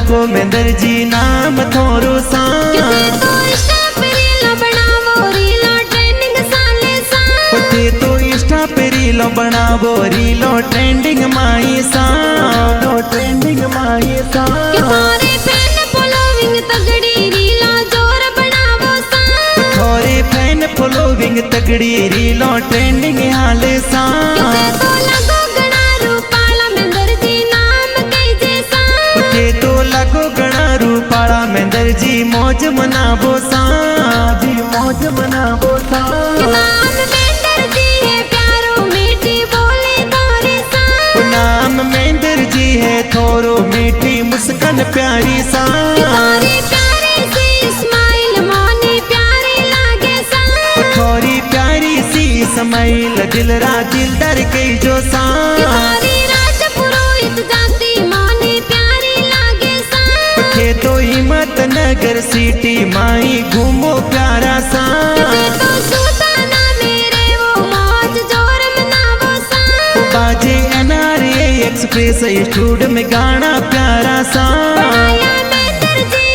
लगो महेंद्र जी नाम थोरो सा तो इंस्टा पे रील बनावो रीलो ट्रेंडिंग साले सा ते तो इंस्टा पे रील बनावो रीलो ट्रेंडिंग माई सा ट्रेंडिंग माई सा थारे फैन फॉलोइंग तगड़ी रीला जोर बनावो सा थारे फैन फॉलोइंग तगड़ी रीलो ट्रेंडिंग हाल सा तो लगो गणा रूपाला महेंद्र जी नाम कई जैसा तो लगो गणा रूपाला महेंद्र जी मौज मनावो सा जी मौज मनावो सा नाम महेंद्र जी है प्यारो मीठी बोली थारे सा नाम महेंद्र जी है थोरो मीठी मुस्कान प्यारी सा थारी प्यारी सी स्माइल मानी प्यारी लागे सा थोड़ी प्यारी सी स्माइल दिलरा दिलदार कई जो सा थारी राज पुरोहित जाति मानी प्यारी लागे सा तो हिम्मत नगर सिटी माई घूमो प्यारा सा तो सुल्ताना मेरे वो मौज जोर मनावो सा बाजे NRA एक्सप्रेस स्टूडियो में गाना प्यारा सा आया महेंद्र जी